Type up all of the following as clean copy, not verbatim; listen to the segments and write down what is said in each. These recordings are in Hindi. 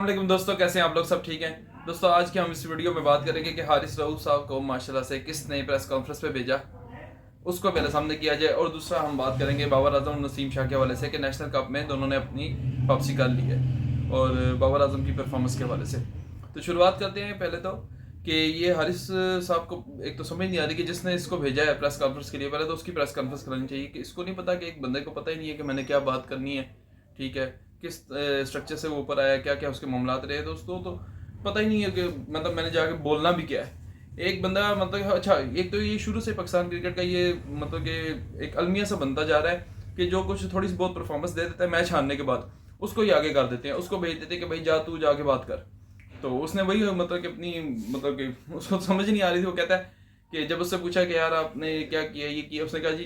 वालेकुम दोस्तों, कैसे हैं आप लोग? सब ठीक हैं दोस्तों। आज की हम इस वीडियो में बात करेंगे कि हारिस रऊफ साहब को माशाल्लाह से किसने प्रेस कॉन्फ्रेंस पे भेजा, उसको पहले सामने किया जाए। और दूसरा हम बात करेंगे बाबर आजम और नसीम शाह के हवाले से कि नेशनल कप में दोनों ने अपनी वापसी कर ली है, और बाबर आजम की परफॉर्मेंस के हवाले से। तो शुरुआत करते हैं पहले तो कि ये हारिस साहब को एक तो समझ नहीं आ रही कि जिसने इसको भेजा है प्रेस कॉन्फ्रेंस के लिए, पहले तो उसकी प्रेस कॉन्फ्रेंस करानी चाहिए। कि इसको नहीं पता कि एक बंदे को पता ही नहीं है कि मैंने क्या बात करनी है, ठीक है, किस स्ट्रक्चर से वो ऊपर आया, क्या क्या उसके मामलात रहे दोस्तों, तो पता ही नहीं है कि मतलब मैंने जाके बोलना भी क्या है। एक बंदा मतलब अच्छा, एक तो ये शुरू से पाकिस्तान क्रिकेट का ये मतलब कि एक अलमिया सा बनता जा रहा है कि जो कुछ थोड़ी सी बहुत परफॉर्मेंस दे देता है मैच हारने के बाद, उसको ही आगे कर देते हैं, उसको भेज देते हैं कि भाई जा तू जाके बात कर। तो उसने वही मतलब कि अपनी मतलब कि उसको समझ नहीं आ रही थी। वो कहता है कि जब उससे पूछा कि यार आपने क्या किया, ये किया, उसने कहा जी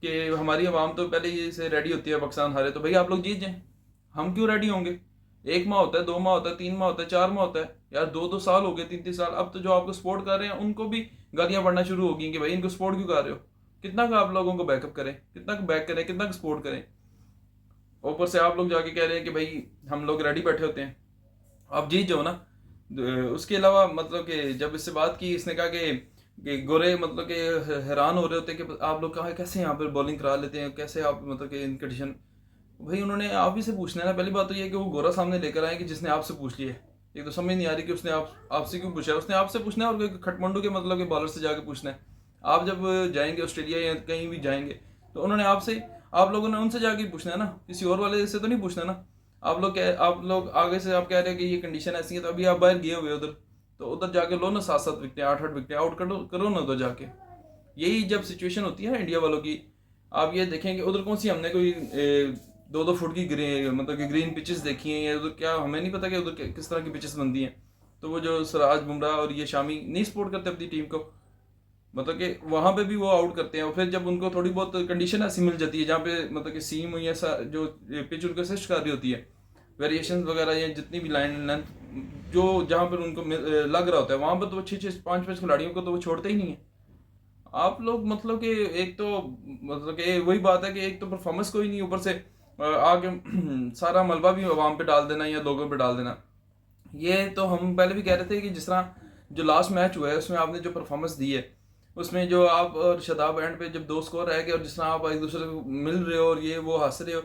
कि हमारी आवाम तो पहले ही से रेडी होती है पाकिस्तान हारे तो भाई आप लोग जीत जाएं, हम क्यों रेडी होंगे? एक माह होता है, 2 माह होता है, 3 माह होता है, 4 माह होता है यार, 2 2 साल हो गए, 3 3 साल। अब तो जो आपको सपोर्ट कर रहे हैं उनको भी गालियां पड़ना शुरू होगी कि भाई इनको सपोर्ट क्यों कर रहे हो, कितना का आप लोगों को बैकअप करें, कितना का बैक करें, कितना का सपोर्ट करें। ऊपर से आप लोग जाके कह रहे हैं कि भाई हम लोग रेडी बैठे होते हैं, आप जीत जाओ ना। उसके अलावा मतलब कि जब इससे बात की, इसने कहा कि गोरे मतलब कि हैरान हो रहे होते हैं कि आप लोग कहा कैसे यहाँ पर बॉलिंग करा लेते हैं, कैसे आप मतलब कि इन कंडीशन। भाई उन्होंने आप ही से पूछना है ना। पहली बात तो ये है कि वो गोरा सामने लेकर आए कि जिसने आपसे पूछ लिया है। एक तो समझ नहीं आ रही कि उसने आपसे क्यों पूछा है। उसने आपसे पूछना है और कोई खटमंडू के मतलब के बॉलर से जाके पूछना है। आप जब जाएंगे ऑस्ट्रेलिया या कहीं भी जाएंगे तो उन्होंने आपसे, आप लोगों ने उनसे जाके पूछना है ना, किसी और वाले से तो नहीं पूछना ना। आप लोग आगे से आप कह रहे हैं कि ये कंडीशन ऐसी है, तो अभी आप बाहर गए हुए उधर, तो उधर जाके लो ना 7 7 विकेटें, 8 8 विकेटें आउट करो करो ना उधर जाके। यही जब सिचुएशन होती है ना इंडिया वालों की, आप ये देखेंगे उधर कौन सी हमने कोई 2 2 फुट की मतलब कि ग्रीन पिचेस देखी हैं, या उधर क्या हमें नहीं पता कि उधर किस तरह की पिचेस बनती हैं। तो वो जो सिराज बुमराह और ये शामी नहीं सपोर्ट करते अपनी टीम को, मतलब कि वहां पे भी वो आउट करते हैं। और फिर जब उनको थोड़ी बहुत कंडीशन ऐसी मिल जाती है जहाँ पे मतलब कि सीम या जो पिच उनको असिस्ट कर रही होती है, वेरिएशन वगैरह या जितनी भी लाइन लेंथ जो जहाँ पर उनको लग रहा होता है, वहां पर तो वो 6 6 5 5 खिलाड़ियों को तो वो छोड़ते ही नहीं है। आप लोग मतलब कि एक तो मतलब कि वही बात है कि एक तो परफॉर्मेंस कोई नहीं, ऊपर से आगे सारा मलबा भी आवाम पे डाल देना या लोगों पे डाल देना। ये तो हम पहले भी कह रहे थे कि जिस तरह जो लास्ट मैच हुआ है उसमें आपने जो परफॉर्मेंस दी है, उसमें जो आप और शदाब एंड पे जब 2 स्कोर रह गए और जिस तरह आप एक दूसरे को मिल रहे हो और ये वो हंस रहे हो,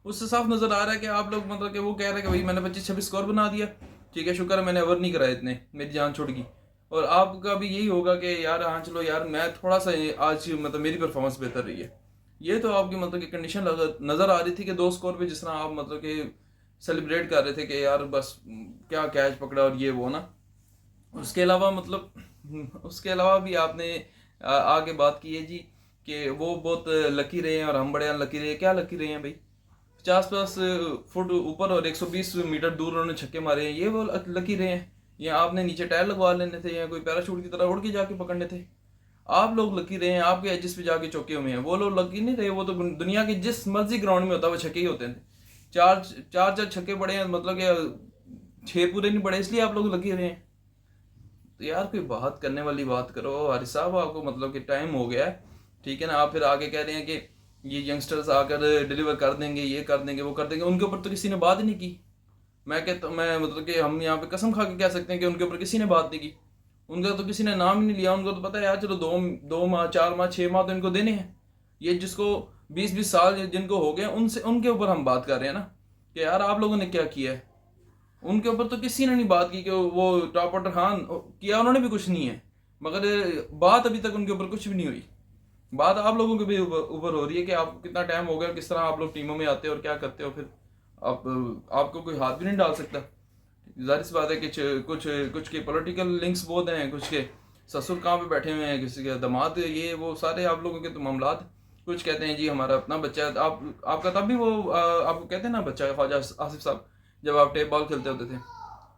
उससे साफ नजर आ रहा है कि आप लोग मतलब कि वो कह रहे हैं कि भाई मैंने 25 26 स्कोर बना दिया, ठीक है, शुक्र है मैंने ओवर नहीं कराए इतने, मेरी जान छुट गई। और आपका भी यही होगा कि यार हाँ चलो यार मैं थोड़ा सा आज मतलब मेरी परफॉर्मेंस बेहतर रही है। ये तो आपकी मतलब कि कंडीशन नजर आ रही थी कि 2 स्कोर पे जिस तरह आप मतलब कि सेलिब्रेट कर रहे थे कि यार बस क्या कैच पकड़ा और ये वो ना। उसके अलावा मतलब उसके अलावा भी आपने आगे बात की है जी कि वो बहुत लकी रहे हैं और हम बड़े अनलकी रहे हैं। क्या लकी रहे हैं भाई? 50 50 फुट ऊपर और 120 मीटर दूर उन्होंने छक्के मारे हैं, ये वो लकी रहे हैं? या आपने नीचे टायर लगवा लेने थे या कोई पैराशूट की तरह उड़ के जाके पकड़ने थे? आप लोग लकी रहे हैं, आपके एजेस पे जाके चौके हुए हैं। वो लोग लकी नहीं रहे, वो तो दुनिया के जिस मर्जी ग्राउंड में होता है वो छक्के ही होते थे। चार चार चार छक्के पड़े हैं, मतलब कि 6 पूरे नहीं पड़े, इसलिए आप लोग लकी रहे हैं। तो यार कोई बात करने वाली बात करो हारिस साहब, आपको मतलब कि टाइम हो गया है, ठीक है ना। आप फिर आगे कह रहे हैं कि ये यंगस्टर्स आकर डिलीवर कर देंगे, ये कर देंगे, वो कर देंगे। उनके ऊपर तो किसी ने बात नहीं की। मैं मतलब कि हम यहाँ पे कसम खा के कह सकते हैं कि उनके ऊपर किसी ने बात नहीं की। उनका तो किसी ने नाम ही नहीं लिया। उनको तो पता है यार चलो 2 2 माह 4 माह 6 माह तो इनको देने हैं। ये जिसको 20 20 साल जिनको हो गए उनसे उनके ऊपर हम बात कर रहे हैं ना कि यार आप लोगों ने क्या किया है। उनके ऊपर तो किसी ने नहीं बात की कि वो टॉप ऑर्डर खान किया, उन्होंने भी कुछ नहीं है। मगर बात अभी तक उनके ऊपर कुछ भी नहीं हुई। बात आप लोगों के भी ऊपर हो रही है कि आपको कितना टाइम हो गया, किस तरह आप लोग टीमों में आते हो और क्या करते हो। फिर आप आपको कोई हाथ भी नहीं डाल सकता। जाहिर सी बात है कि कुछ कुछ के पॉलिटिकल लिंक्स बहुत हैं, कुछ के ससुर कहाँ पे बैठे हुए हैं, किसी के दामाद, ये वो सारे आप लोगों के तो मामलात। कुछ कहते हैं जी हमारा अपना बच्चा है। आपका तब भी वो आपको कहते हैं ना बच्चा है ख्वाजा आसिफ साहब, जब आप टेप बॉल खेलते होते थे।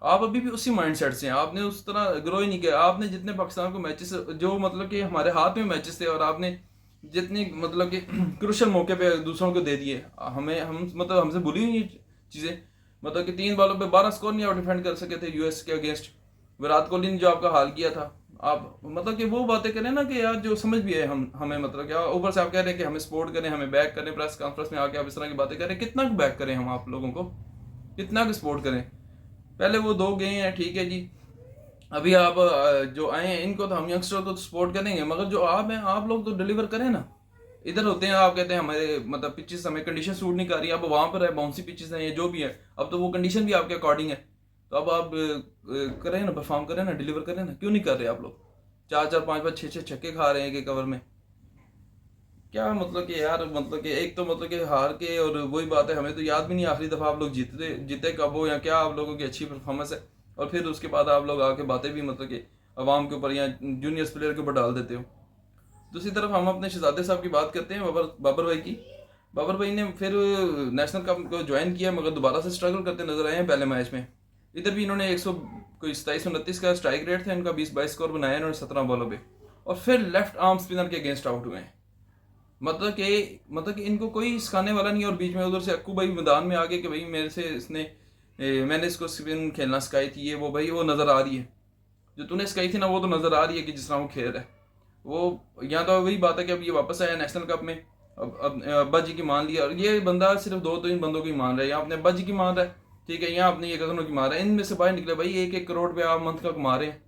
आप अभी भी उसी माइंड सेट से हैं। आपने उस तरह ग्रो ही नहीं किया। आपने जितने पाकिस्तान को मैचेस जो मतलब कि हमारे हाथ में मैचेस थे, और आपने जितनी मतलब कि क्रुशल मौके पे दूसरों को दे दिए, हमें हम मतलब हमसे भूली हुई चीज़ें। मतलब कि 3 बॉलों पे 12 स्कोर नहीं आउट डिफेंड कर सके थे यूएस के अगेंस्ट। विराट कोहली ने जो आपका हाल किया था, आप मतलब कि वो बातें करें ना कि यार जो समझ भी है हम हमें, मतलब क्या ऊपर से आप कह रहे हैं कि हमें सपोर्ट करें, हमें बैक करें, प्रेस कॉन्फ्रेंस में आके आप इस तरह की बातें करें। कितना बैक करें हम आप लोगों को, कितना सपोर्ट करें? पहले वो 2 गए हैं, ठीक है जी। अभी आप जो आए हैं इनको तो हम यंगस्टर को तो सपोर्ट करेंगे, मगर जो आप हैं आप लोग तो डिलीवर करें ना। इधर होते हैं आप कहते हैं हमारे मतलब पिचेस हमें कंडीशन सूट नहीं कर रही, अब वहाँ पर है बाउंसी पिचेस हैं ये जो भी है, अब तो वो कंडीशन भी आपके अकॉर्डिंग है, तो अब आप करें ना, परफॉर्म करें ना, डिलीवर करें ना, क्यों नहीं कर रहे आप लोग? 4-4 5-5 6-6 छक्के खा रहे हैं कि कवर में। क्या मतलब कि यार, मतलब कि एक तो मतलब कि हार के, और वही बात है, हमें तो याद भी नहीं आखिरी दफ़ा आप लोग जीते जीते कब हो, या क्या आप लोगों की अच्छी परफॉर्मेंस है, और फिर उसके बाद आप लोग आके बातें भी मतलब कि अवाम के ऊपर या जूनियर्स प्लेयर के ऊपर डाल देते हो। दूसरी तरफ हम अपने शहजादे साहब की बात करते हैं, बाबर भाई की। बाबर भाई ने फिर नेशनल कप को ज्वाइन किया, मगर दोबारा से स्ट्रगल करते नजर आए हैं पहले मैच में। इधर भी इन्होंने 100 कोई 27-29 का स्ट्राइक रेट था इनका, 20-22 स्कोर बनाया इन्होंने 17 बॉलों पे, और फिर लेफ्ट आर्म स्पिनर के अगेंस्ट आउट हुए हैं। मतलब कि इनको कोई सिखाने वाला नहीं है, और बीच में उधर से अक्कू भाई मैदान में आ गए कि भाई मेरे से इसने मैंने इसको स्पिन खेलना सिखाई थी, ये वो भाई वो नज़र आ रही है, जो तूने सिखाई थी ना वो तो नज़र आ रही है कि जिस तरह वो खेल रहा है वो। यहाँ तो वही बात है कि अब ये वापस आया नेशनल कप में, अब अब्बा जी की मान लिया, और ये बंदा सिर्फ 2-3 बंदों की मान रहा है, यहाँ अपने अब्बा जी की मान रहा है, ठीक है, यहाँ अपने ये कजनों की मान रहा है, इनमें से बाहर निकले भाई 1-1 करोड़ रुपये आप मंथ का कमा रहे हैं।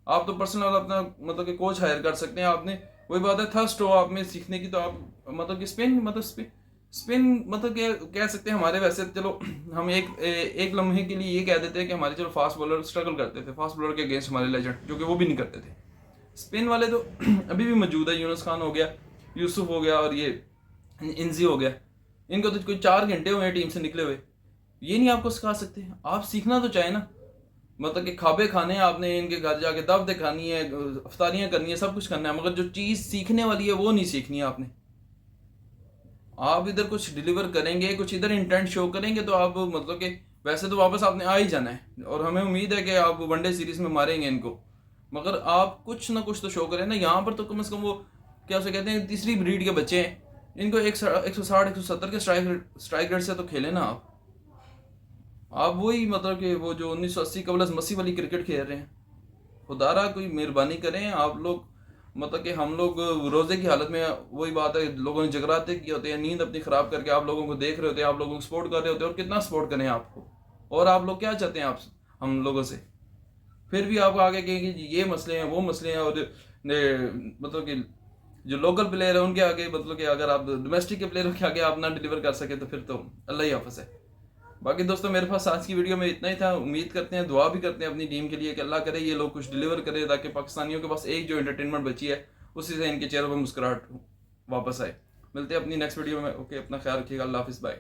आप तो पर्सनल अपना मतलब कि कोच हायर कर सकते हैं आपने, वही बात है थर्स्ट हो आप में सीखने की, तो आप मतलब कि स्पिन मतलब कि कह सकते हैं हमारे, वैसे चलो हम एक लम्हे के लिए ये कह देते हैं कि हमारे चलो फास्ट बॉलर स्ट्रगल करते थे, फास्ट बॉलर के अगेंस्ट हमारे लेजेंड जो कि वो भी नहीं करते थे। स्पिन वाले तो अभी भी मौजूद है, यूनुस खान हो गया, यूसुफ हो गया, और ये इंजी हो गया, इनको तो कोई 4 घंटे हुए टीम से निकले हुए, ये नहीं आपको सिखा सकते? आप सीखना तो चाहे ना, मतलब कि खाबे खाने हैं आपने, इनके घर जाके दावतें खानी है, अफ्तारियां करनी है, सब कुछ करना है, मगर जो चीज़ सीखने वाली है वो नहीं सीखनी है आपने। आप इधर कुछ डिलीवर करेंगे, कुछ इधर इंटेंट शो करेंगे, तो आप मतलब कि वैसे तो वापस आपने आ ही जाना है, और हमें उम्मीद है कि आप वनडे सीरीज में मारेंगे इनको, मगर आप कुछ ना कुछ तो शो करें ना। यहाँ पर तो कम से कम वो क्या उसे कहते हैं, तीसरी ब्रीड के बच्चे हैं, इनको 160-170 के स्ट्राइक रेट से तो खेले ना आप वही मतलब कि वो जो 1980 कबल मसी वाली क्रिकेट खेल रहे हैं। खुदारा कोई मेहरबानी करें आप लोग, मतलब कि हम लोग रोज़े की हालत में, वही बात है, लोगों ने जगराते किए होते हैं, नींद अपनी ख़राब करके आप लोगों को देख रहे होते हैं, आप लोगों को सपोर्ट कर रहे होते हैं, और कितना सपोर्ट करें आपको, और आप लोग क्या चाहते हैं आप हम लोगों से? फिर भी आप आगे कहेंगे कि ये मसले हैं वो मसले हैं, और मतलब कि जो लोकल प्लेयर है उनके आगे, मतलब कि अगर आप डोमेस्टिक के प्लेयर के आगे आप ना डिलीवर कर सके तो फिर तो अल्लाह ही हाफ़िज़ है। बाकी दोस्तों मेरे पास आज की वीडियो में इतना ही था। उम्मीद करते हैं, दुआ भी करते हैं अपनी टीम के लिए कि अल्लाह करे ये लोग कुछ डिलीवर करे, ताकि पाकिस्तानियों के पास एक जो एंटरटेनमेंट बची है उसी से इनके चेहरों पर मुस्कुराहट वापस आए। मिलते हैं अपनी नेक्स्ट वीडियो में। ओके, अपना ख्याल रखिएगा। अल्लाह हाफिज़, बाय।